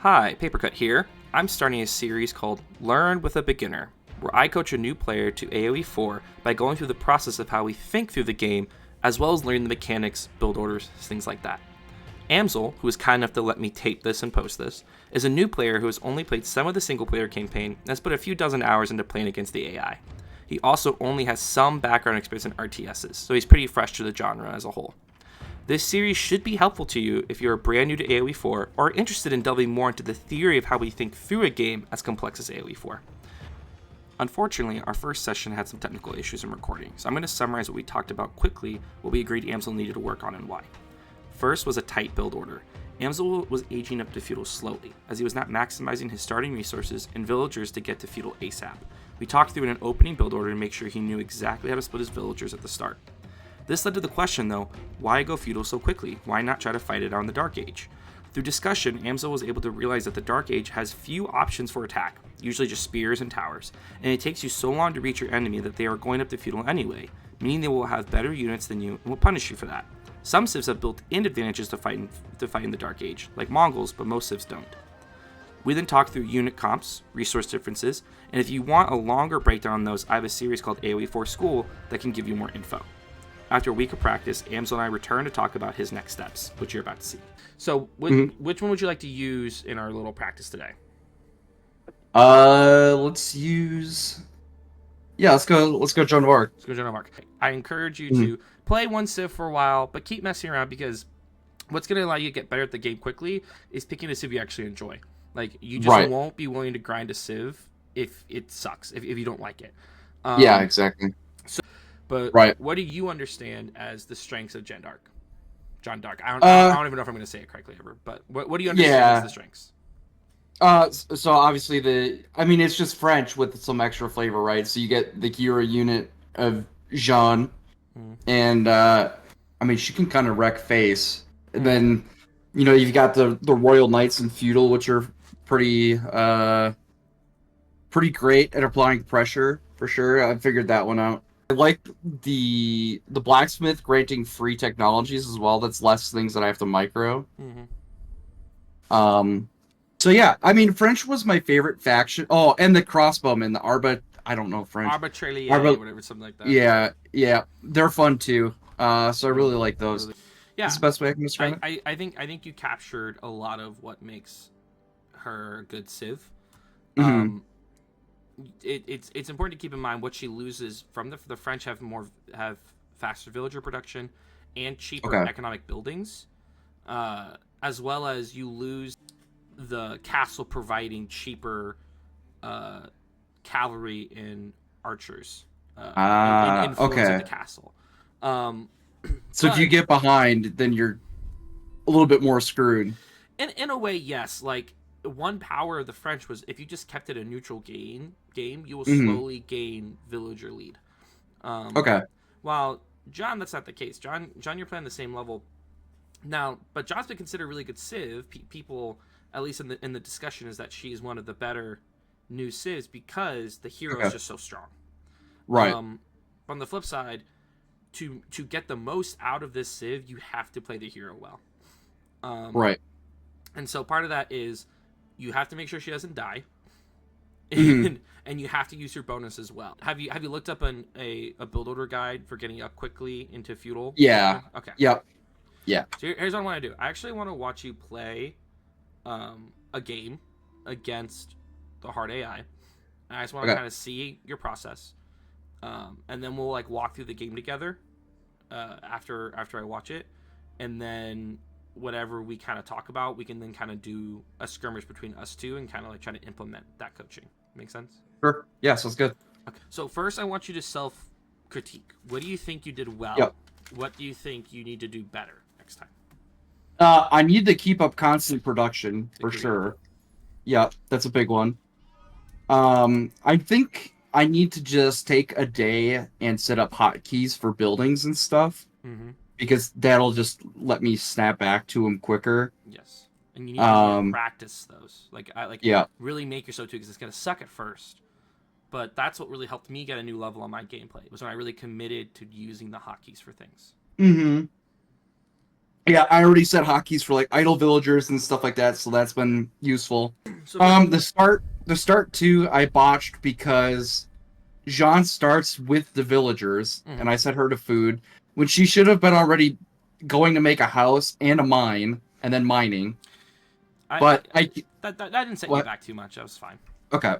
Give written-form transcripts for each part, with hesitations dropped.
Hi, Papercut here. I'm starting a series called Learn with a Beginner, where I coach a new player to AoE 4 by going through the process of how we think through the game, as well as learning the mechanics, build orders, things like that. Amzel, who is kind enough to let me tape this and post this, is a new player who has only played some of the single-player campaign and has put a few dozen hours into playing against the AI. He also only has some background experience in RTSs, so he's pretty fresh to the genre as a whole. This series should be helpful to you if you're brand new to AoE 4 or are interested in delving more into the theory of how we think through a game as complex as AoE 4. Unfortunately, our first session had some technical issues in recording, so I'm going to summarize what we talked about quickly, what we agreed Amzel needed to work on and why. First was a tight build order. Amzel was aging up to feudal slowly, as he was not maximizing his starting resources and villagers to get to feudal ASAP. We talked through an opening build order to make sure he knew exactly how to split his villagers at the start. This led to the question though, why go feudal so quickly? Why not try to fight it out in the Dark Age? Through discussion, Amzel was able to realize that the Dark Age has few options for attack, usually just spears and towers, and it takes you so long to reach your enemy that they are going up to feudal anyway, meaning they will have better units than you and will punish you for that. Some civs have built-in advantages to fight in the Dark Age, like Mongols, but most civs don't. We then talked through unit comps, resource differences, and if you want a longer breakdown on those, I have a series called AoE 4 School that can give you more info. After a week of practice, Amzel and I return to talk about his next steps, which you're about to see. So, which one would you like to use in our little practice today? Let's use. Yeah, let's go. Let's go, Joan of Arc. Let's go, Joan of Arc. I encourage you to play one civ for a while, but keep messing around because what's going to allow you to get better at the game quickly is picking a civ you actually enjoy. Like you just won't be willing to grind a civ if it sucks, if you don't like it. Yeah, exactly. But what do you understand as the strengths of Jeanne d'Arc? Jeanne d'Arc. I don't even know if I'm going to say it correctly ever. But what do you understand as the strengths? So obviously it's just French with some extra flavor, right? So you get the hero unit of Jeanne, and she can kind of wreck face. And then, you've got the Royal Knights and Feudal, which are pretty great at applying pressure for sure. I figured that one out. I like the blacksmith granting free technologies as well. That's less things that I have to micro. So yeah, French was my favorite faction. Oh, and the crossbowmen, the Arba. I don't know French. Arbitrarily, whatever, something like that. Yeah, they're fun too. So I really like those. Yeah, that's the best way I can describe it. I think you captured a lot of what makes her a good civ. It's important to keep in mind what she loses from the French have faster villager production and cheaper economic buildings, as well as you lose the castle providing cheaper cavalry and archers influence the castle. So if you get behind, then you're a little bit more screwed. In a way, yes. Like one power of the French was if you just kept it a neutral game, you will slowly gain villager lead. While John, that's not the case. John, you're playing the same level now, but John's been considered a really good civ. People, at least in the discussion, is that she is one of the better new civs because the hero is just so strong. Right. On the flip side, to get the most out of this civ, you have to play the hero well. Right. And so part of that is you have to make sure she doesn't die, and you have to use your bonus as well. Have you looked up a build order guide for getting up quickly into feudal? Yeah. Okay. Yep. Yeah. So here's what I want to do. I actually want to watch you play a game against the hard AI. And I just want to kind of see your process, and then we'll walk through the game together after I watch it, and then whatever we kind of talk about, we can then kind of do a skirmish between us two and kind of try to implement that coaching. Make sense? Sure. Yeah, sounds good. Okay. So first, I want you to self-critique. What do you think you did well? Yep. What do you think you need to do better next time? I need to keep up constant production for sure. Yeah, that's a big one. I think I need to just take a day and set up hotkeys for buildings and stuff. Because that'll just let me snap back to them quicker. Yes, and you need to practice those. Really make yourself to, because it's gonna suck at first, but that's what really helped me get a new level on my gameplay. Was when I really committed to using the hotkeys for things. Yeah, I already set hotkeys for like idle villagers and stuff like that, so that's been useful. So The start too, I botched because Jean starts with the villagers, Mhm. and I set her to food when she should have been already going to make a house and a mine and then mining. I But I that didn't set you what? back too much. That was fine. Okay.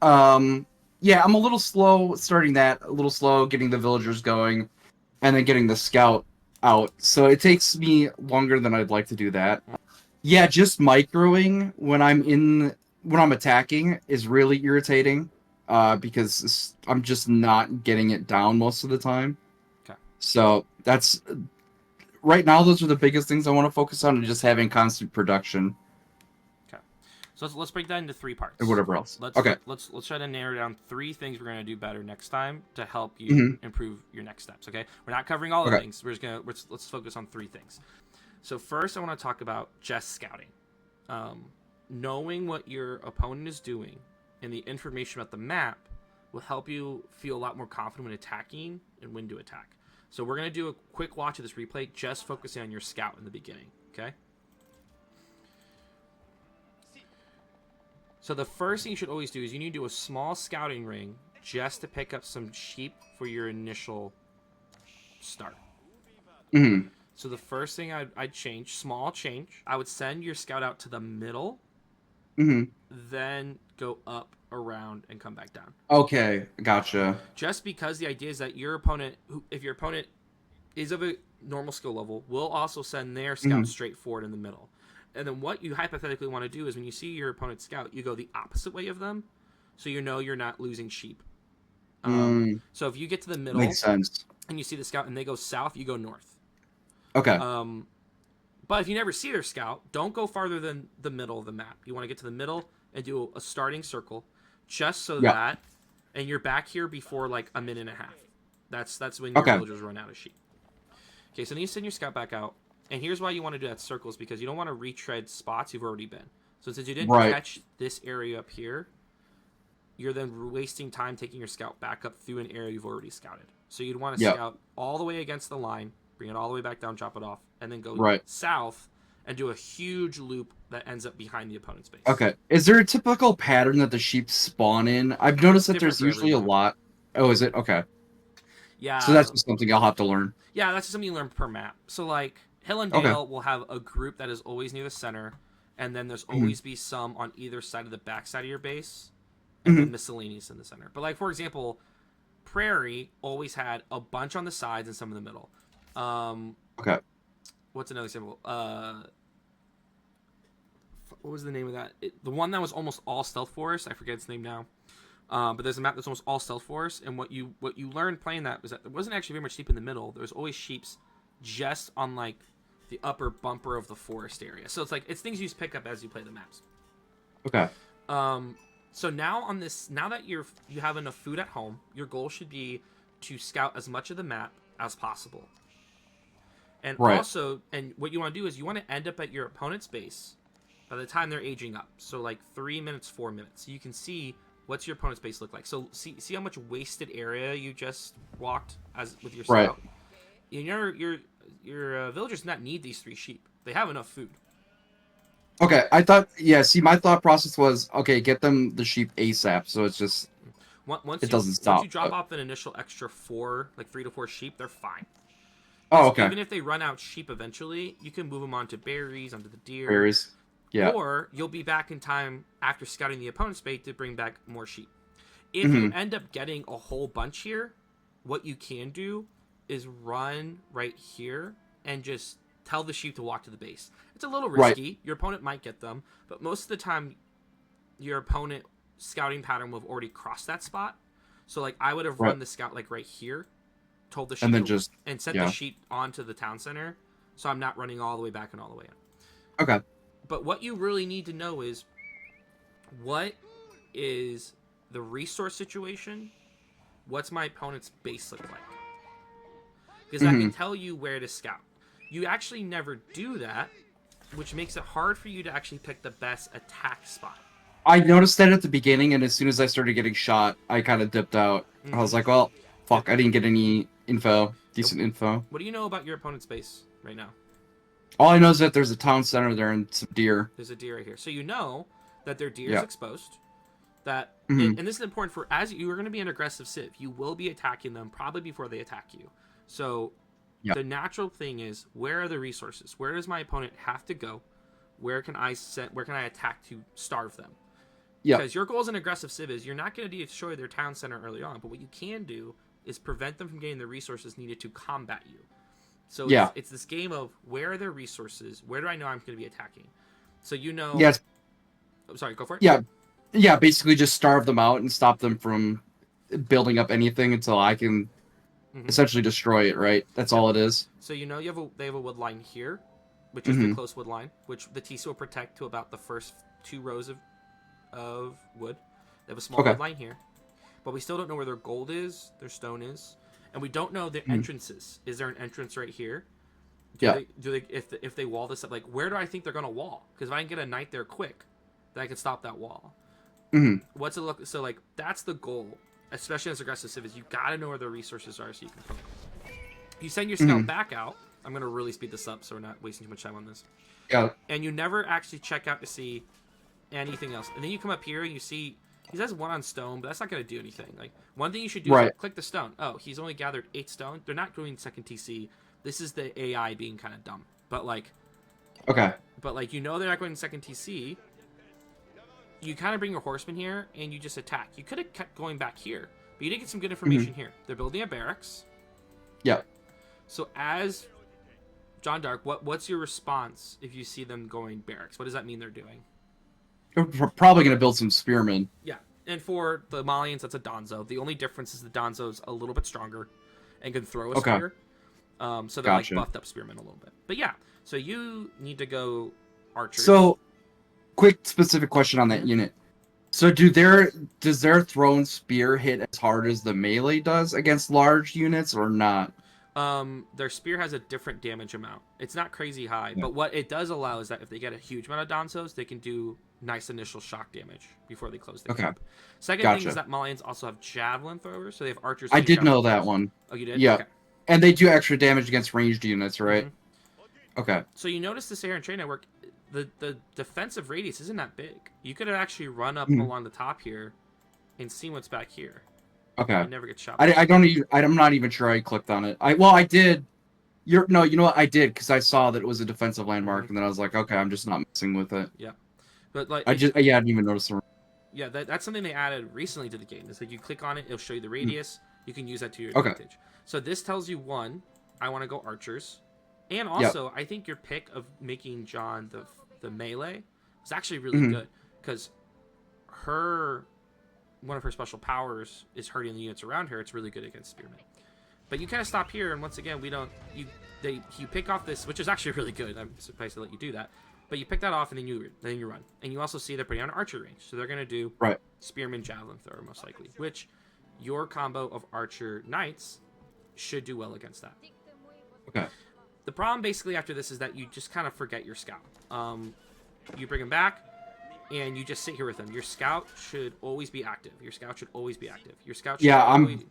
Um, yeah, I'm a little slow starting that, a little slow getting the villagers going, and then getting the scout out. So it takes me longer than I'd like to do that. Yeah, just microing when I'm attacking is really irritating, because I'm just not getting it down most of the time. Okay. So that's right now. Those are the biggest things I want to focus on, and just having constant production Okay. So let's break that into three and parts. whatever else. Let's Okay. let's try to narrow down three things we're gonna do better next time to help you Hmm. improve your next steps. Okay. We're not covering all the Okay. things. We're just gonna let's focus on three things. So first, I want to talk about just scouting. Um, Knowing what your opponent is doing and the information about the map will help you feel a lot more confident when attacking and when to attack. So we're gonna do a quick watch of this replay, just focusing on your scout in the beginning. Okay. So the first thing you should always do is you need to do a small scouting ring just to pick up some sheep for your initial start. Hmm. So the first thing I'd change, small change, I would send your scout out to the middle, Hmm. then go up, around, and come back down. Okay, gotcha. Just because the idea is that your opponent, if your opponent is of a normal skill level, will also send their scout Hmm. straight forward in the middle. And then what you hypothetically want to do is when you see your opponent's scout, you go the opposite way of them, so you know you're not losing sheep. Mm, So if you get to the middle makes sense. and you see the scout and they go south, you go north. Okay. Um, but if you never see their scout, don't go farther than the middle of the map. You want to get to the middle and do a starting circle, just so Yeah. that, and you're back here before like a minute and a half. That's when your Okay. villagers run out of sheep. Okay, so then you send your scout back out, and here's why you want to do that circles, because you don't want to retread spots you've already been. So since you didn't Right. catch this area up here, you're then wasting time taking your scout back up through an area you've already scouted. So you'd want to Yep. scout all the way against the line, bring it all the way back down, drop it off, and then go Right. south and do a huge loop that ends up behind the opponent's base. Okay. Is there a typical pattern that the sheep spawn in? I've noticed that Different there's for usually a everyone. lot. Oh, is it? Okay. Yeah, So that's just something I'll have to learn. yeah, that's just something you learn per map. So like Hill and Okay. Dale will have a group that is always near the center, and then there's Mhm. always be some on either side of the back side of your base, and then Mhm. miscellaneous in the center. But like for example, Prairie always had a bunch on the sides and some in the middle. Okay. What's another example? What was the name of that? The one that was almost all stealth forest. I forget its name now. But there's a map that's almost all stealth forest, and what you learned playing that was that there wasn't actually very much sheep in the middle. There was always sheeps just on like the upper bumper of the forest area. So it's things you just pick up as you play the maps. Okay. So now on this, now that you have enough food at home, your goal should be to scout as much of the map as possible. And Right. also, and what you want to do is you want to end up at your opponent's base by the time they're aging up. So like 3 minutes, 4 minutes. So you can see what's your opponent's base look like. So see how much wasted area you just walked as with your Right. scout. Your villagers do not need these 3 sheep. They have enough food. Okay. I thought. Yeah. See, my thought process was okay. Get them the sheep ASAP. So it's just Once it you doesn't stop. once you drop off an initial extra 3 to 4 sheep, they're fine. Oh, okay. Even if they run out sheep eventually, you can move them onto berries, onto the deer. Berries. Yeah. Or you'll be back in time after scouting the opponent's base to bring back more sheep. If Mm-hmm. you end up getting a whole bunch here, what you can do is run right here and just tell the sheep to walk to the base. It's a little Right. risky. Your opponent might get them, but most of the time, your opponent scouting pattern will have already crossed that spot. So like I would have Right. run the scout like right here, told the sheep And then to- just and sent yeah. the sheep onto the town center, so I'm not running all the way back and all the way in. Okay. But what you really need to know is what is the resource situation? What's my opponent's base look like? Because that can tell you where to scout. You actually never do that, which makes it hard for you to actually pick the best attack spot. I noticed that at the beginning, and as soon as I started getting shot, I kind of dipped out. I was like, well, fuck, I didn't get any decent info. What do you know about your opponent's base right now? All I know is that there's a town center there and some deer. There's a deer right here. So you know that their deer is Yeah. exposed. That Hmm. and this is important for as you are going to be an aggressive civ, you will be attacking them probably before they attack you. So Yeah. the natural thing is, where are the resources? Where does my opponent have to go? Where can I set? Where can I attack to starve them? Yeah. Because your goal as an aggressive civ is you're not going to destroy their town center early on, but what you can do is prevent them from getting the resources needed to combat you. So Yeah. it's this game of where are their resources? Where do I know I'm going to be attacking? So you know. Yes. I'm sorry, go for it. Yeah. Yeah. Basically, just starve them out and stop them from building up anything until I can Hmm. essentially destroy it. Right. That's Yep. all it is. So you know they have a wood line here, which is the Hmm. close wood line, which the TC will protect to about the first 2 rows of wood. They have a small Okay. wood line here, but we still don't know where their gold is, their stone is, and we don't know their Mhm. entrances. Is there an entrance right here? Yeah. Do they if they wall this up? Like, where do I think they're gonna wall? Because if I can get a knight there quick, then I can stop that wall. Hmm. What's it look? So like that's the goal, especially as aggressive civ, is you gotta know where the resources are so you can poke. You send your scout Mhm. back out. I'm gonna really speed this up so we're not wasting too much time on this. Yeah. And you never actually check out to see anything else. And then you come up here and you see he has 1 on stone, but that's not gonna do anything. Like one thing you should do is Right. like, click the stone. Oh, he's only gathered 8 stone. They're not doing second TC. This is the AI being kind of dumb. But like Okay. you know they're not going second TC. You kind of bring your horseman here and you just attack. You could have kept going back here, but you did get some good information here. They're building a barracks. Yeah. So as John Dark, what's your response if you see them going barracks? What does that mean they're doing? We're probably gonna build some spearmen. Yeah, and for the Malians, that's a Donzo. The only difference is the Donzo's a little bit stronger and can throw a Okay. spear. So they're Gotcha. like buffed up spearmen a little bit. But yeah, so you need to go archers. So, quick specific question on that Mhm. unit. So, does their thrown spear hit as hard as the melee does against large units, or not? Their spear has a different damage amount. It's not crazy high, Yeah. but what it does allow is that if they get a huge amount of Donzos, they can do nice initial shock damage before they close the Okay. camp. Second thing Gotcha. is that Malians also have javelin throwers, so they have archers. I and did know javelin that throwers. one. Oh, you did? Yeah. Okay. And they do extra damage against ranged units, right? Mhm. Okay. So you notice this air and train network, the defensive radius isn't that big. You could have actually run up Mhm. along the top here and seen what's back here. Okay. You never get shot. I don't even. I'm not even sure I clicked on it. I did. You know what? I did because I saw that it was a defensive landmark, Mhm. and then I was like, okay, I'm just not messing with it. But like, I didn't even notice the. yeah, that's something they added recently to the game. It's like you click on it, it'll show you the radius. You can use that to your Okay. advantage. So this tells you one, I want to go archers, and also I think your pick of making John the melee is actually really Mhm. good because one of her special powers is hurting the units around her. It's really good against spearmen. But you kind of stop here, and once again, you pick off this, which is actually really good. I'm surprised to let you do that. But you pick that off, and then you run, and you also see they're putting on archer range, so they're gonna do Right. spearman javelin thrower most likely, which your combo of archer knights should do well against that. Okay. The problem basically after this is that you just kind of forget your scout. You bring him back, and you just sit here with him. Your scout should always be active. Your scout should always be active. Your scout should Yeah, always...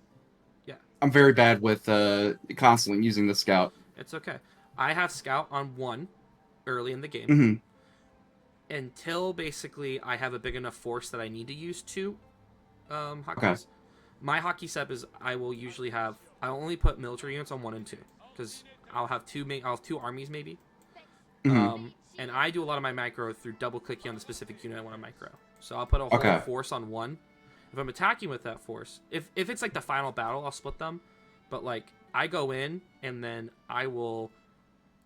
I'm very bad with constantly using the scout. It's okay. I have scout on 1 early in the game Hmm. until basically I have a big enough force that I need to use 2 hotkeys. Okay. My hotkey setup is I will usually have... I only put military units on 1 and 2 because I'll have 2 armies maybe. Mhm. And I do a lot of my micro through double clicking on the specific unit I want to micro. So I'll put a whole Okay. force on 1. If I'm attacking with that force, if it's like the final battle, I'll split them. But like I go in and then I will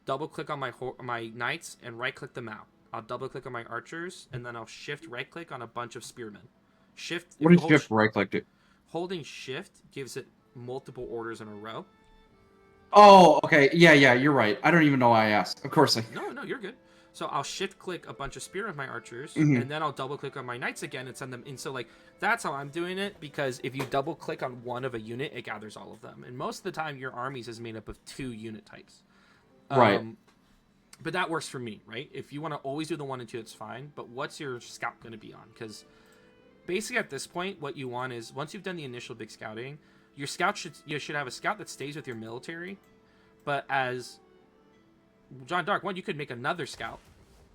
double click on my knights and right click them out. I'll double click on my archers and then I'll shift right click on a bunch of spearmen. Shift. What did shift right click do? Holding shift gives it multiple orders in a row. Oh, okay. Yeah, you're right. I don't even know why I asked. Of course. No, you're good. So I'll shift click a bunch of spear of my archers, Mhm. and then I'll double click on my knights again and send them in. So like that's how I'm doing it, because if you double click on one of a unit, it gathers all of them. And most of the time, your armies is made up of 2 unit types. Right. But that works for me, right? If you want to always do the 1 and 2, it's fine. But what's your scout going to be on? Because basically at this point, what you want is once you've done the initial big scouting, you should have a scout that stays with your military, but as John Dark, one, you could make another scout,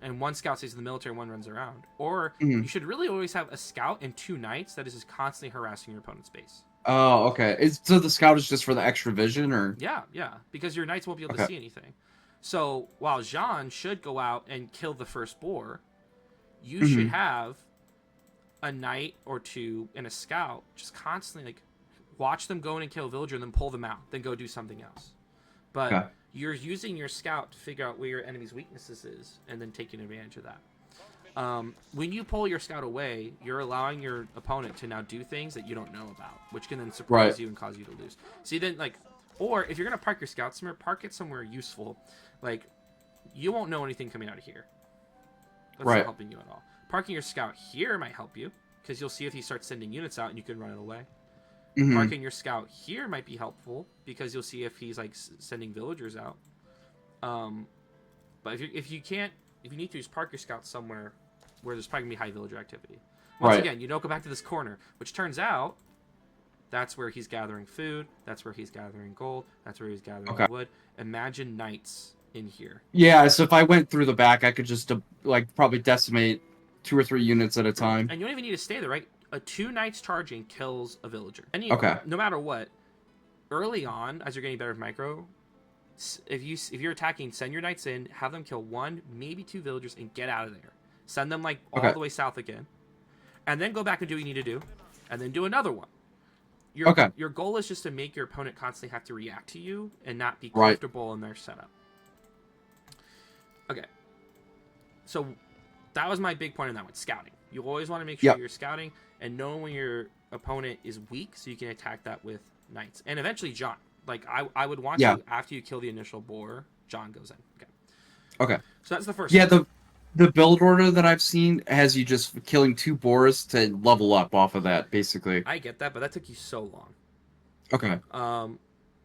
and one scout stays in the military and one runs around. Or Mhm. you should really always have a scout and 2 knights that is just constantly harassing your opponent's base. Oh, okay. So the scout is just for the extra vision, or Yeah, because your knights won't be able to okay, see anything. So while Jean should go out and kill the first boar, you should hmm have a knight or 2 and a scout just constantly like watch them go in and kill a villager and then pull them out, then go do something else. But okay, you're using your scout to figure out where your enemy's weaknesses is and then taking advantage of that. When you pull your scout away, you're allowing your opponent to now do things that you don't know about, which can then surprise right, you and cause you to lose. See, then, like, or if you're going to park your scout somewhere, park it somewhere useful. Like, you won't know anything coming out of here. That's right. not helping you at all. Parking your scout here might help you, because you'll see if he starts sending units out and you can run it away. hmm Parking your scout here might be helpful, because you'll see if he's, like, sending villagers out. But if you need to, just park your scout somewhere where there's probably gonna be high villager activity. Once Right. again, you don't go back to this corner, which turns out that's where he's gathering food, that's where he's gathering gold, that's where he's gathering Okay. wood. Imagine knights in here. Yeah. So if I went through the back, I could just like probably decimate 2 or 3 units at a time. And you don't even need to stay there, right? A 2 knights charging kills a villager. Okay. No matter what, early on, as you're getting better with micro, if you're attacking, send your knights in, have them kill 1, maybe 2 villagers, and get out of there. Send them like all Okay. the way south again, and then go back and do what you need to do, and then do another one. Your Okay. your goal is just to make your opponent constantly have to react to you and not be Right. comfortable in their setup. Okay, so that was my big point in that one. Scouting. You always want to make sure Yep. you're scouting and know when your opponent is weak, so you can attack that with knights and eventually John. Like I would want Yeah. to after you kill the initial boar, John goes in. Okay, Okay. so that's the first. Yeah. one. The build order that I've seen has you just killing 2 boars to level up off of that, basically. I get that, but that took you so long. Okay.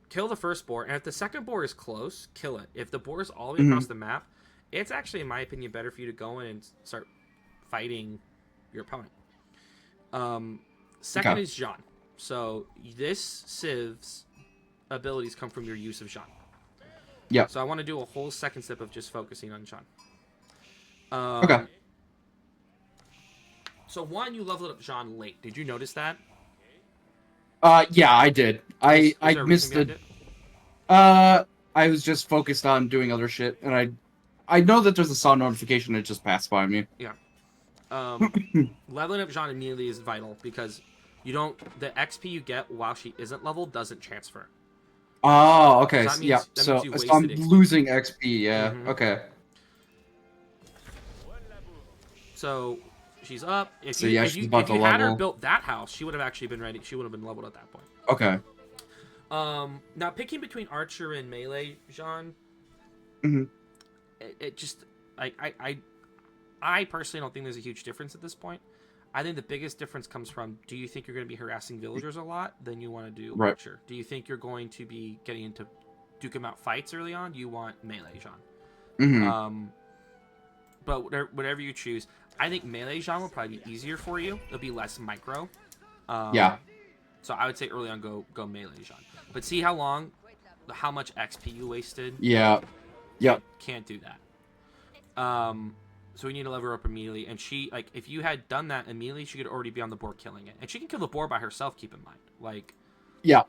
Kill the first boar, and if the second boar is close, kill it. If the boar is all the way across the map, it's actually, in my opinion, better for you to go in and start fighting your opponent. Second Okay. is Jean. So this Civ's abilities come from your use of Jean. Yeah. So I want to do a whole second step of just focusing on Jean. Okay. So one, you leveled up Jean late. Did you notice that? Yeah, I did. Was I there a missed reason it. behind I was just focused on doing other shit, and I know that there's a sound notification that just passed by me. Yeah. Leveling up Jean immediately is vital because the XP you get while she isn't leveled doesn't transfer. Oh, okay. So that Yeah. means So, you so I'm wasted XP. losing XP. Yeah. Mhm. Okay. So she's up. So, yeah, if she's you, about if to you had her level. built that house, she would have actually been ready. She would have been leveled at that point. Okay. Now picking between archer and melee, Jean, Mhm. it just I personally don't think there's a huge difference at this point. I think the biggest difference comes from: do you think you're going to be harassing villagers a lot? Then you want to do Right. archer. Do you think you're going to be getting into duke 'em out fights early on? You want melee, Jean. Mm-hmm. But whatever you choose, I think melee Jean will probably be easier for you. It'll be less micro. Yeah. So I would say early on go melee Jean. But see how much XP you wasted. Yeah. Yep. Can't do that. So we need to level her up immediately. And she, like, if you had done that immediately, she could already be on the board killing it. And she can kill the boar by herself, keep in mind. Like, Yeah.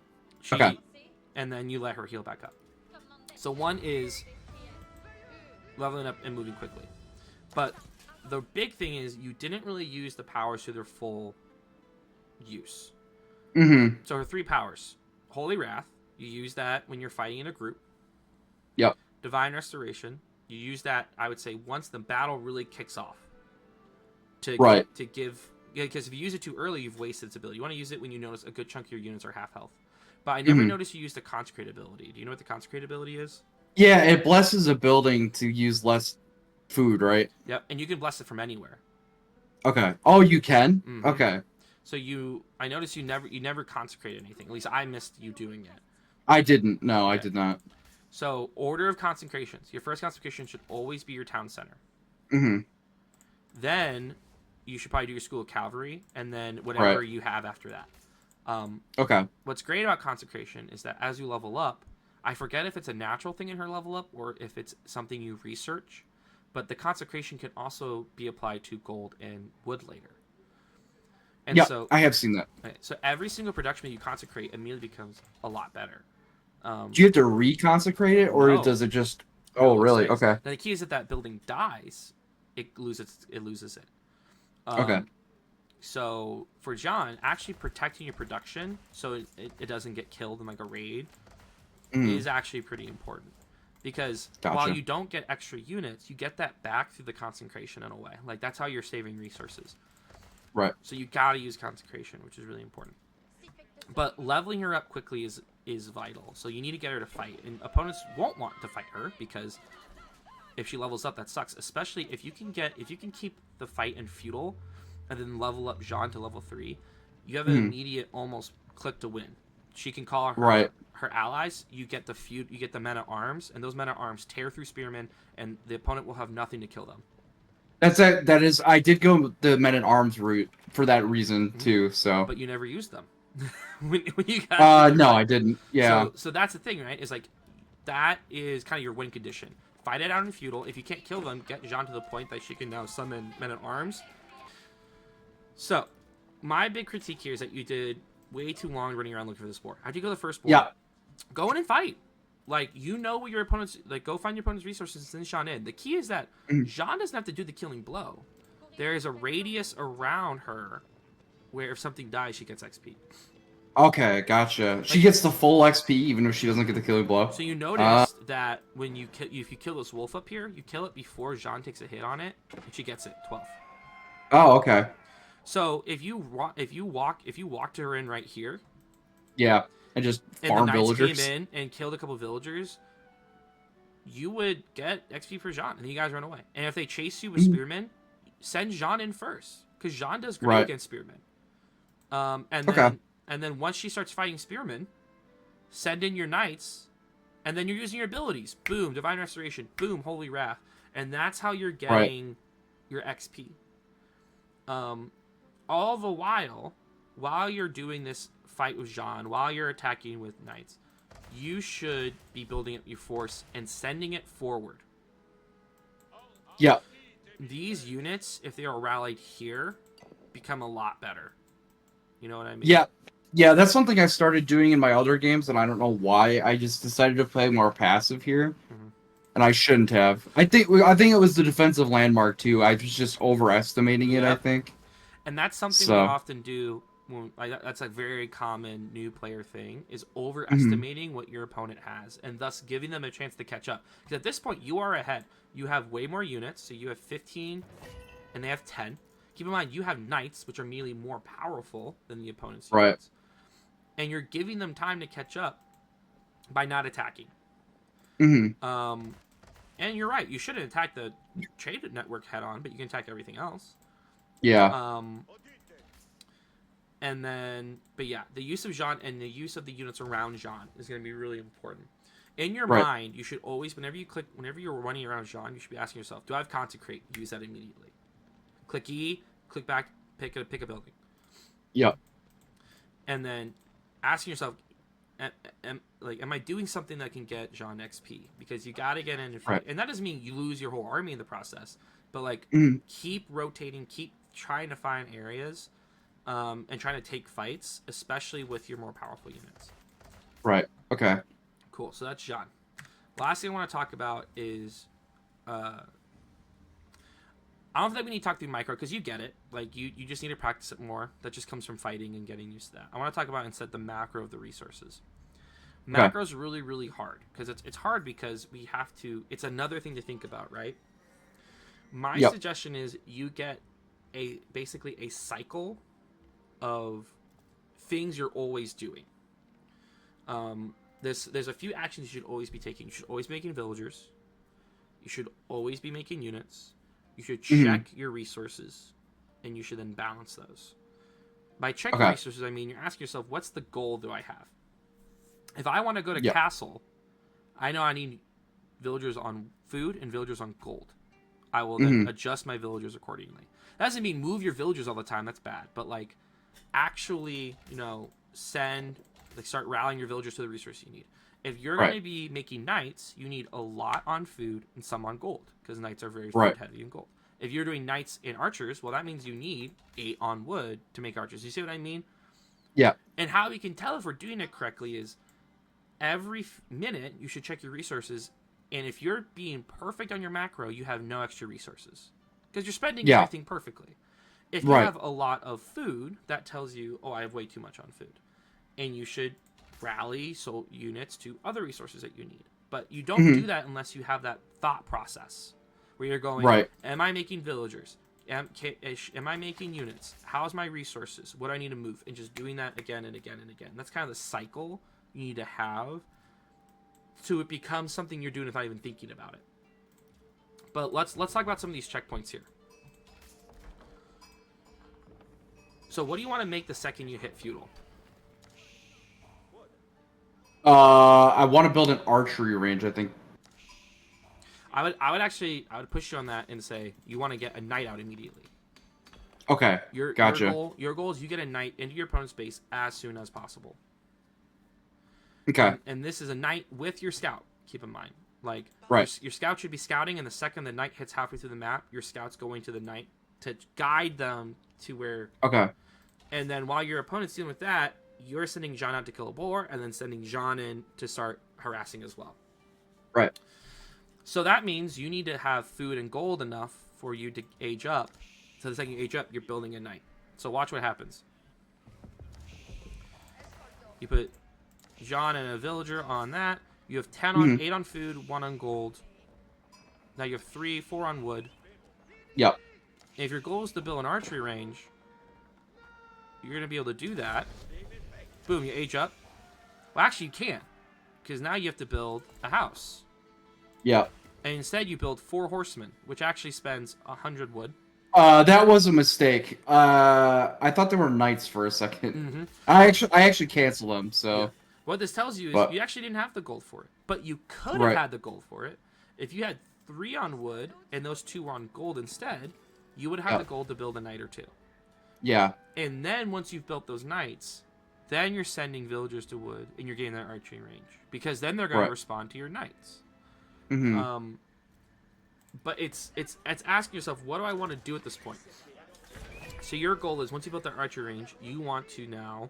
Okay. And then you let her heal back up. So one is leveling up and moving quickly. But the big thing is you didn't really use the powers to their full use. Mm-hmm. So her 3 powers. Holy Wrath, you use that when you're fighting in a group. Yep. Divine Restoration, you use that, I would say, once the battle really kicks off. Right. Because if you use it too early, you've wasted its ability. You want to use it when you notice a good chunk of your units are half health. But I never noticed you use the Consecrate ability. Do you know what the Consecrate ability is? Yeah, it blesses a building to use less food, right? Yep, and you can bless it from anywhere. Okay. Oh, you can? Mhm. Okay. So I noticed you never consecrated anything. At least I missed you doing it. I didn't. No, I Okay. did not. So order of consecrations. Your first consecration should always be your town center. Mm-hmm. Then you should probably do your school of cavalry, and then whatever Right. you have after that. Okay. What's great about consecration is that as you level up, I forget if it's a natural thing in her level up or if it's something you research, but the consecration can also be applied to gold and wood later. And Yeah, so I have seen that. right, so every single production that you consecrate immediately becomes a lot better. Do you have to reconsecrate it, or No, does it just? no, Oh, it really? stays. Okay. Now the key is that that building dies, it loses it. Okay. Um, so for John, actually protecting your production so it doesn't get killed in like a raid Mm, is actually pretty important. Because while gotcha. you don't get extra units, you get that back through the consecration in a way. Like that's how you're saving resources. Right. So you gotta use consecration, which is really important. But leveling her up quickly is vital. So you need to get her to fight, and opponents won't want to fight her because if she levels up, that sucks. Especially if you can keep the fight in feudal, and then level up Jean to level 3, you have an Mm, immediate almost click to win. She can call right. her allies. You get the men at arms, and those men at arms tear through spearmen, and the opponent will have nothing to kill them. That is. I did go the Men at Arms route for that reason too. So. But you never use them when you got to No, fight. I didn't. Yeah. So that's the thing, right? Is like that is kind of your win condition. Fight it out in feudal. If you can't kill them, get Jean to the point that she can now summon men at arms. So my big critique here is that you did way too long running around looking for this war. How'd you go the first war? Yeah. Go in and fight. Like you know what your opponent's like. Go find your opponent's resources and send Jean in. The key is that Mm. Jean doesn't have to do the killing blow. There is a radius around her where if something dies, she gets XP. Okay, gotcha. She gets the full XP even if she doesn't get the killing blow. So you notice that when if you kill this wolf up here, you kill it before Jean takes a hit on it, and she gets it 12. Oh, okay. So if you walked her in right here, Yeah, and just and farm the knights villagers. came in and killed a couple villagers, you would get XP for Jean, and then you guys run away. And if they chase you with spearmen, send Jean in first, because Jean does great Right. against spearmen. And Okay. then and then once she starts fighting spearmen, send in your knights, and then you're using your abilities. Boom, Divine Restoration. Boom, Holy Wrath. And that's how you're getting your XP. All the while you're doing this fight with Jean, while you're attacking with knights, you should be building up your force and sending it forward. Yeah. These units, if they are rallied here, become a lot better. You know what I mean? Yeah. Yeah, that's something I started doing in my other games, and I don't know why. I just decided to play more passive here, and I shouldn't have. I think it was the defensive landmark too. I was just overestimating it. I Yep. think. And that's something we So. often do. That's a very common new player thing, is overestimating what your opponent has, and thus giving them a chance to catch up. Because at this point, you are ahead. You have way more units, so you have 15, and they have 10. Keep in mind, you have knights, which are merely more powerful than the opponent's Right. units. And you're giving them time to catch up by not attacking. Mm-hmm. And you're right. You shouldn't attack the trade network head on, but you can attack everything else. Yeah. And then, but yeah, the use of Jean and the use of the units around Jean is going to be really important. In your Right. mind, you should always, whenever you're running around Jean, you should be asking yourself, do I have Consecrate? Use that immediately. Click E, click back, pick a building. Yep. And then asking yourself, am I doing something that can get Jean XP? Because you got to get in and fight. Right. And that doesn't mean you lose your whole army in the process, but like keep rotating, keep trying to find areas, and trying to take fights, especially with your more powerful units. Right. Okay. Cool. So that's Jean. Last thing I want to talk about is, I don't think we need to talk through micro because you get it. Like you just need to practice it more. That just comes from fighting and getting used to that. I want to talk about instead the macro of the resources. Macro is really, really hard because it's hard because we have to. It's another thing to think about, right? My suggestion is you get basically a cycle of things you're always doing. There's a few actions you should always be taking. You should always be making villagers. You should always be making units. You should check your resources, and you should then balance those. By checking resources, I mean you're asking yourself, what's the goal do I have? If I want to go to castle, I know I need villagers on food and villagers on gold. I will then adjust my villagers accordingly. That doesn't mean move your villagers all the time. That's bad. But like, actually, start rallying your villagers to the resource you need. If you're Right. going to be making knights, you need a lot on food and some on gold, because knights are very Right. food heavy and gold. If you're doing knights and archers, well, that means you need 8 on wood to make archers. You see what I mean? Yeah. And how we can tell if we're doing it correctly is every minute you should check your resources, and if you're being perfect on your macro, you have no extra resources because you're spending Yeah. everything perfectly. If you Right. have a lot of food, that tells you, oh, I have way too much on food, and you should rally units to other resources that you need. But you don't Mhm. do that unless you have that thought process where you're going, Right. am I making villagers? Am I making units? How's my resources? What do I need to move? And just doing that again and again and again. That's kind of the cycle you need to have so it becomes something you're doing without even thinking about it. But let's talk about some of these checkpoints here. So what do you want to make the second you hit feudal? I want to build an archery range, I think. I would push you on that and say you want to get a knight out immediately. Okay. Gotcha. Your goal is you get a knight into your opponent's base as soon as possible. Okay. And this is a knight with your scout. Keep in mind, like Right. your scout should be scouting, and the second the knight hits halfway through the map, your scout's going to the knight to guide them to where. Okay. And then while your opponent's dealing with that, you're sending Jean out to kill a boar, and then sending Jean in to start harassing as well. Right. So that means you need to have food and gold enough for you to age up. So the second you age up, you're building a knight. So watch what happens. You put Jean and a villager on that. You have 10 on 8 on food, 1 on gold. Now you have 3, 4 on wood. Yep. If your goal is to build an archery range, you're going to be able to do that. Boom, you age up. Well, actually, you can't. Because now you have to build a house. Yep. And instead, you build 4 horsemen, which actually spends 100 wood. That was a mistake. I thought there were knights for a second. Mm-hmm. I actually canceled them. So. Yeah. What this tells you is But- you actually didn't have the gold for it. But you could have Right. had the gold for it. If you had 3 on wood and those 2 were on gold instead, you would have Yep. the gold to build a knight or 2. Yeah. And then once you've built those knights, then you're sending villagers to wood and you're getting their archery range. Because then they're going Right. to respond to your knights. Hmm. But it's asking yourself, what do I want to do at this point? So your goal is once you built that archery range, you want to now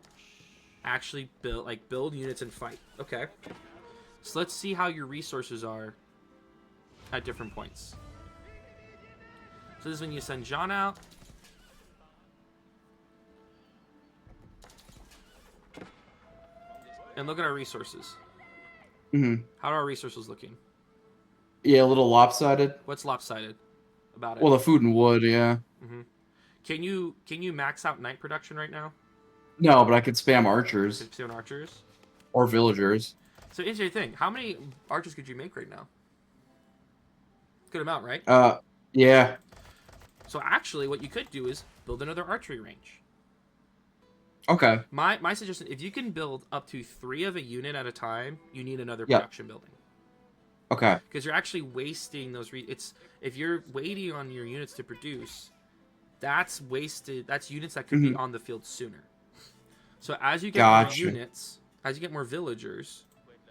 actually build units and fight. Okay. So let's see how your resources are at different points. So this is when you send Jean out. And look at our resources. Hmm. How are our resources looking? Yeah, a little lopsided. What's lopsided about it? Well, the food and wood. Yeah. Can you max out night production right now? No, but I could spam archers Seven archers. or villagers. So here's the thing: how many archers could you make right now? Good amount, right? Yeah. So actually, what you could do is build another archery range. Okay. My suggestion: if you can build up to 3 of a unit at a time, you need another Yeah. production building. Okay. Because you're actually wasting those. If you're waiting on your units to produce, that's wasted. That's units that could be on the field sooner. So as you get Gotcha. more units, as you get more villagers,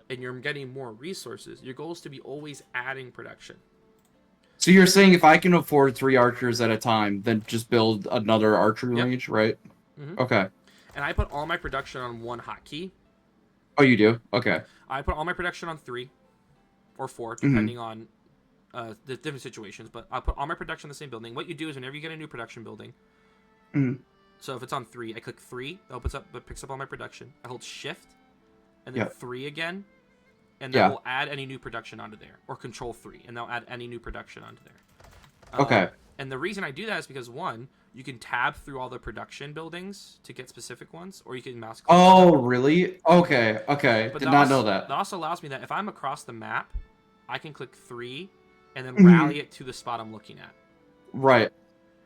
and you're getting more resources, your goal is to be always adding production. So you're saying if I can afford 3 archers at a time, then just build another archery Yep. range, right? Mhm. Okay. And I put all my production on 1 hotkey. Oh, you do? Okay. I put all my production on 3 or 4, depending on the different situations. But I'll put all my production in the same building. What you do is whenever you get a new production building, so if it's on 3, I click 3, it picks up all my production. I hold Shift, and then Yep. 3 again, and then we'll add any new production onto there, or Control 3, and they'll add any new production onto there. Okay. And the reason I do that is because 1, you can tab through all the production buildings to get specific ones, or you can mouse click. Oh, really? Okay. Okay. But Did that not also- know that. That also allows me that if I'm across the map, I can click 3 and then Mhm. rally it to the spot I'm looking at. Right.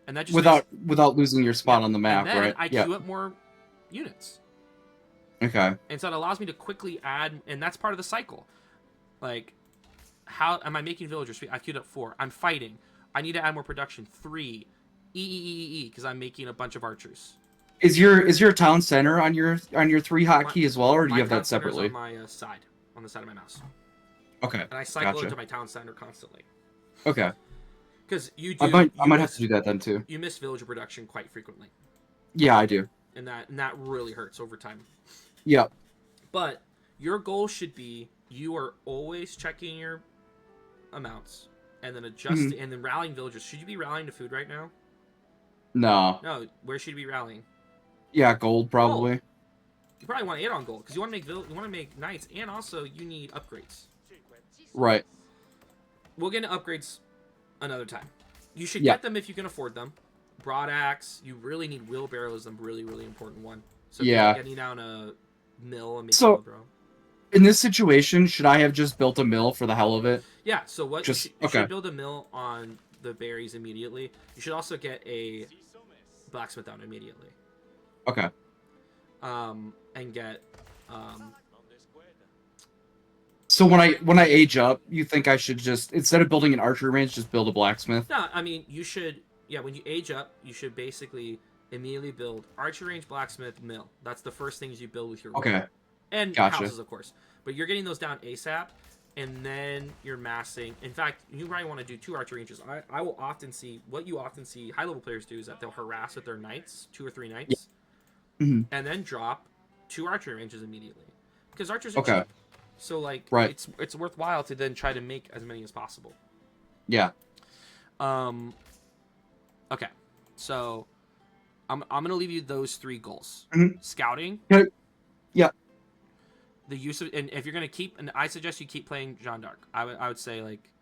And that just Without losing your spot on the map, and then right? I Yeah. queue up more units. Okay. And so it allows me to quickly add, and that's part of the cycle. Like, how am I making villagers? I queued up 4. I'm fighting. I need to add more production. 3. Because I'm making a bunch of archers. Is your town center on your 3 hotkey as well, or do My you have town that center's separately? on my side. on the side of my mouse, Okay. and I cycle Gotcha. into my town center constantly. Okay. Because you I do, might you have to miss, do that then too. you miss villager production quite frequently, Yeah, I do. and that really hurts over time. Yep. But your goal should be you are always checking your amounts and then adjusting and then rallying villagers. Should you be rallying to food right now? No. No. Where should you be rallying? Yeah, gold probably. Gold. You probably want to 8 on gold because you want to make knights, and also you need upgrades. Right. We'll get into upgrades another time. You should Yeah. get them if you can afford them. Broad axe. You really need wheelbarrow is a really, really important one. So Yeah. getting down a mill and making So- wheelbarrow. In this situation, should I have just built a mill for the hell of it? Yeah. So what? Just- you okay. should build a mill on the berries immediately. You should also get a blacksmith down immediately. Okay. And get So when I age up, you think I should just, instead of building an archery range, just build a blacksmith? no. I mean, you should. Yeah. When you age up, you should basically immediately build archer range, blacksmith, mill. That's the first things you build with your gold. Okay. And Gotcha. houses, of course. But you're getting those down ASAP, and then you're massing. In fact, you probably want to do 2 archer ranges. I will often see what you often see high level players do is that they'll harass with their knights, 2 or 3 knights, Mhm. and then drop 2 archer ranges immediately because archers are Okay. cheap. So like, Right. it's worthwhile to then try to make as many as possible. Yeah. Okay, so I'm gonna leave you those 3 goals: Mhm. scouting. Okay. Yeah. The use of, and if you're gonna keep, and I suggest you keep playing Jeanne d'Arc. I would say like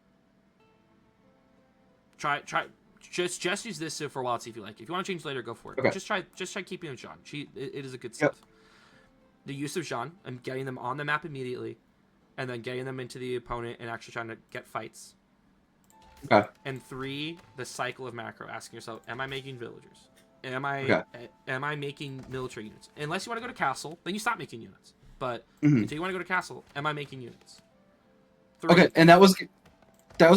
try just use this for a while to see if you like it. If you want to change later, go for it. Okay. But just try keeping with Jeanne. It is a good stuff. The use of Jeanne and getting them on the map immediately, and then getting them into the opponent and actually trying to get fights. Okay. And 3, the cycle of macro, asking yourself, am I making villagers? Am I making military units? Unless you want to go to castle, then you stop making units. But until you want to go to castle, am I making units? 3, Okay, and that was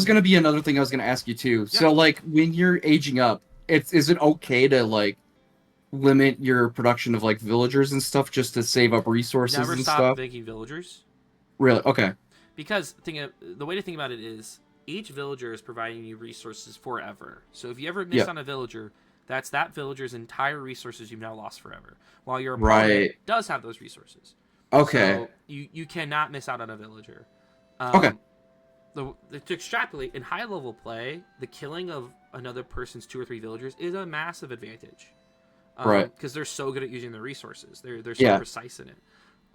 going to be another thing I was going to ask you too. Yeah. So like when you're aging up, is it okay to like limit your production of like villagers and stuff just to save up resources never and stop stuff? making villagers. Really? Okay. Because the way to think about it is each villager is providing you resources forever. So if you ever miss on a villager, that's that villager's entire resources you've now lost forever. While your opponent does have those resources. Okay. So you cannot miss out on a villager. Okay. To extrapolate, in high level play, the killing of another person's 2 or 3 villagers is a massive advantage. Right. Because they're so good at using their resources. They're so precise in it.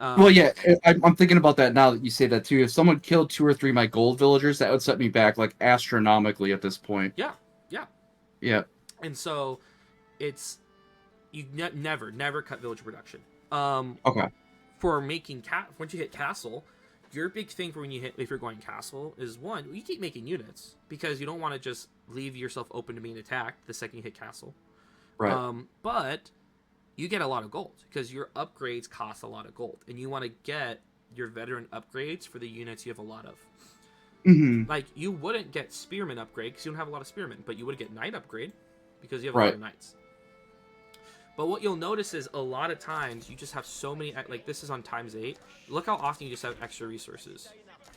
Well, yeah, I'm thinking about that now that you say that too. If someone killed 2 or 3 of my gold villagers, that would set me back like astronomically at this point. Yeah. Yeah. And so it's you never cut villager production. Okay. For making once you hit castle, your big thing for if you're going castle is one, you keep making units because you don't want to just leave yourself open to being attacked the second you hit castle. Right. But you get a lot of gold because your upgrades cost a lot of gold, and you want to get your veteran upgrades for the units you have a lot of. Mm-hmm. Like you wouldn't get spearman upgrade because you don't have a lot of spearmen, but you would get knight upgrade because you have a lot of knights. But what you'll notice is a lot of times you just have so many, like this is on ×8. Look how often you just have extra resources.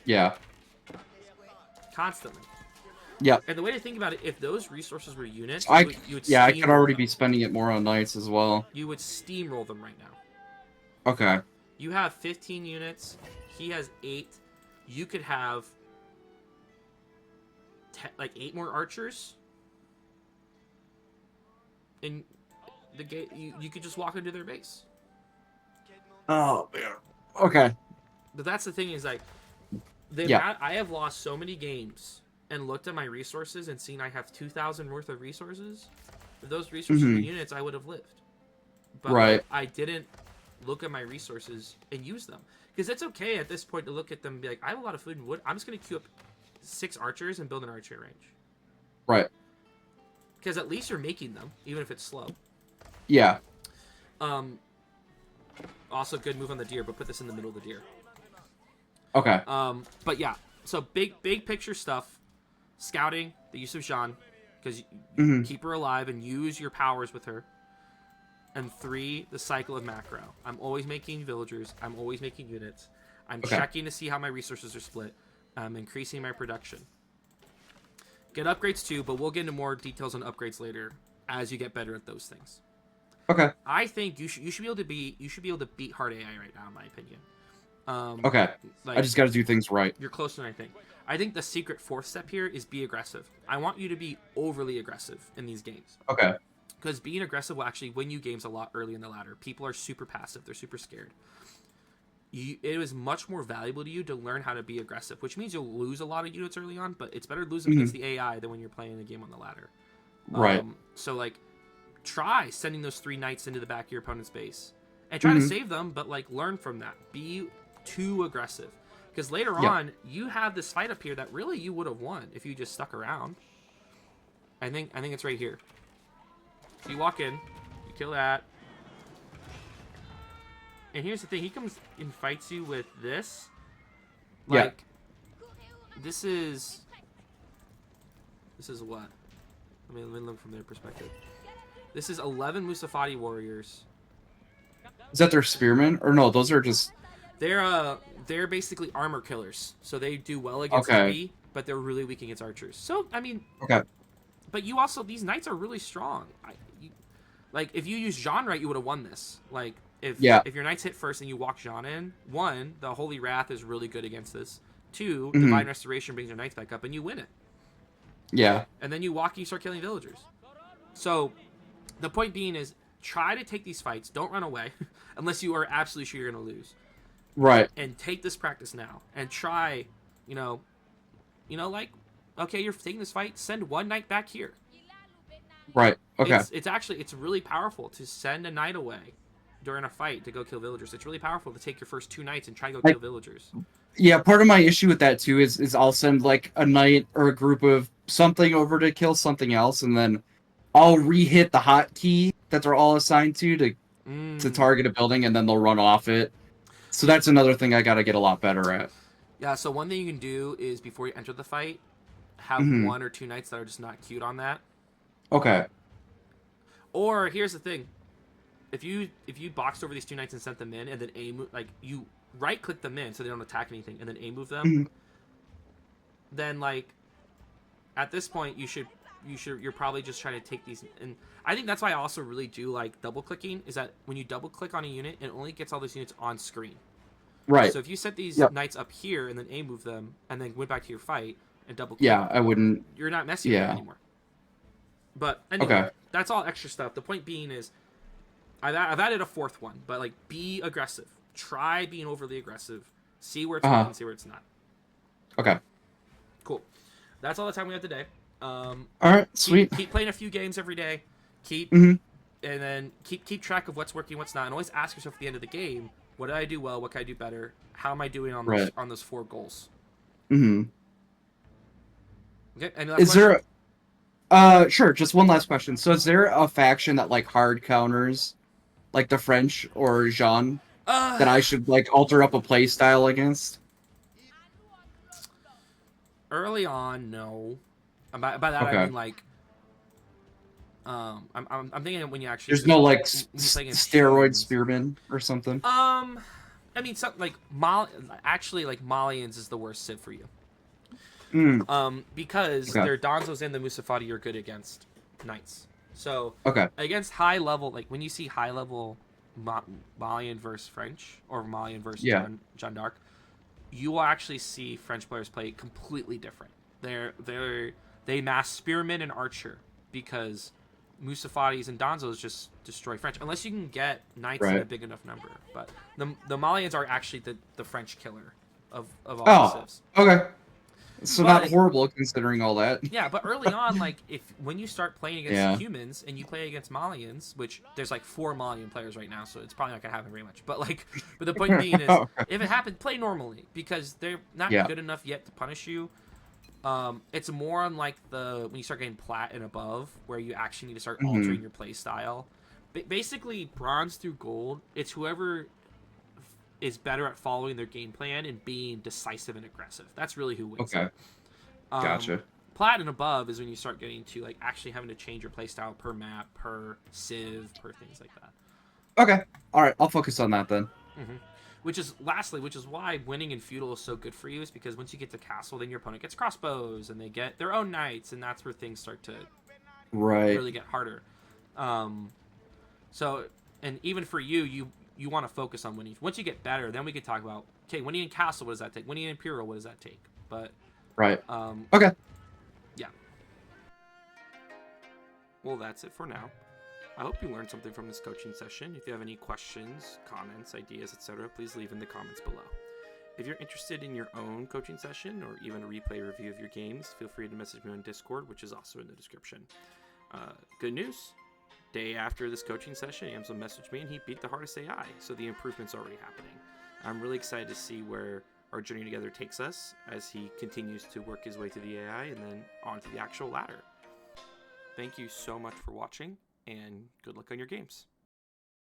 Yeah. Constantly. Yeah. And the way to think about it, if those resources were units, I you would could already steamroll be them. spending it more on knights as well. You would steamroll them right now. Okay. You have 15 units. He has 8. You could have like 8 more archers. And the gate, you could just walk into their base. Oh man. Okay. But that's the thing is like, I have lost so many games and looked at my resources and seen I have 2,000 worth of resources. If those resources were units, I would have lived. But I didn't look at my resources and use them. Because it's okay at this point to look at them and be like, I have a lot of food and wood. I'm just going to queue up 6 archers and build an archery range. Right. Because at least you're making them, even if it's slow. Yeah. Also, good move on the deer, but put this in the middle of the deer. Okay. But yeah, so big picture stuff. Scouting, the use of Jeanne, because you keep her alive and use your powers with her. And 3, the cycle of macro. I'm always making villagers. I'm always making units. I'm Okay. checking to see how my resources are split. I'm increasing my production. Get upgrades too, but we'll get into more details on upgrades later as you get better at those things. Okay. I think you should be able to beat hard AI right now, in my opinion. Okay. Like, I just got to do things right. you're closer than I think. I think the secret fourth step here is be aggressive. I want you to be overly aggressive in these games. Okay. Because being aggressive will actually win you games a lot early in the ladder. People are super passive. They're super scared. It is much more valuable to you to learn how to be aggressive, which means you'll lose a lot of units early on, but it's better to lose them against the AI than when you're playing a game on the ladder. Right. So, like, try sending those 3 knights into the back of your opponent's base. And try to save them, but, like, learn from that. Be too aggressive. Because later on, you have this fight up here that really you would have won if you just stuck around. I think it's right here. So you walk in, you kill that. And here's the thing, he comes and fights you with this. Like, this is what? Let me look from their perspective. This is 11 Musafati warriors. Is that their spearmen? Or no, those are just... They're basically armor killers. So they do well against heavy, but they're really weak against archers. So, I mean... Okay. But you also... These knights are really strong. Like, if you use Jean right, you would have won this. Like, if your knights hit first and you walk Jean in, 1, the Holy Wrath is really good against this. 2, Divine Restoration brings your knights back up, and you win it. Yeah. And then you walk and you start killing villagers. So, the point being is, try to take these fights. Don't run away, unless you are absolutely sure you're going to lose. Right. And take this practice now. And try, like, okay, you're taking this fight, send 1 knight back here. Right. Okay. It's really powerful to send a knight away during a fight to go kill villagers. It's really powerful to take your first 2 knights and try to go kill villagers. Yeah, part of my issue with that too is I'll send like a knight or a group of something over to kill something else, and then I'll re-hit the hotkey that they're all assigned to target a building, and then they'll run off it. So that's another thing I got to get a lot better at. Yeah, so one thing you can do is before you enter the fight, have 1 or 2 knights that are just not queued on that. Okay. Or here's the thing. If you boxed over these 2 knights and sent them in, and then you right click them in so they don't attack anything, and then move them, then like at this point you're probably just trying to take these. And I think that's why I also really do like double clicking, is that when you double click on a unit, it only gets all those units on screen. Right. So if you set these knights up here and then move them and then went back to your fight and double click, I wouldn't. You're not messing with it anymore. But anyway, that's all extra stuff. The point being is, I've added a 4th one, but like, be aggressive. Try being overly aggressive. See where it's working, see where it's not. Okay. Cool. That's all the time we have today. All right, sweet. Keep playing a few games every day. And then keep track of what's working, what's not, and always ask yourself at the end of the game, what did I do well? What can I do better? How am I doing on those 4 goals? Okay. Any last question? Sure. Just one last question. So, is there a faction that like hard counters, like the French or Jean, that I should like alter up a play style against? Early on, no. By that I mean like, I'm thinking when you actually there's no like steroid spearmen or something. I mean, something like Malians is the worst civ for you. Because their Donzos and the Musafati are good against knights. So against high level, like when you see high level Malian versus French or Malian versus Jeanne d'Arc, you will actually see French players play completely different. They mass spearmen and archer because Musafatis and Donzos just destroy French unless you can get knights in a big enough number. But the Malians are actually the French killer of all the civs. Okay. So not horrible considering all that. Yeah, but early on, like when you start playing against humans and you play against Malians, which there's like 4 Malian players right now, so it's probably not gonna happen very much. But the point being is, if it happens, play normally because they're not good enough yet to punish you. It's more on like when you start getting plat and above, where you actually need to start altering your play style. Basically, bronze through gold, it's whoever is better at following their game plan and being decisive and aggressive. That's really who wins. Okay. Gotcha. Plat and above is when you start getting to like actually having to change your playstyle per map, per civ, per things like that. Okay. All right. I'll focus on that then. Which is why winning in feudal is so good for you, is because once you get to castle, then your opponent gets crossbows and they get their own knights, and that's where things start to really get harder. So, and even for you want to focus on winning. Once you get better, then we could talk about, okay, winning in castle, what does that take? Winning in imperial, what does that take? But Okay. Yeah. Well, that's it for now. I hope you learned something from this coaching session. If you have any questions, comments, ideas, etc., please leave in the comments below. If you're interested in your own coaching session or even a replay review of your games, feel free to message me on Discord, which is also in the description. Good news. Day after this coaching session, Amsel messaged me and he beat the hardest AI, so the improvement's already happening. I'm really excited to see where our journey together takes us as he continues to work his way through the AI and then onto the actual ladder. Thank you so much for watching, and good luck on your games.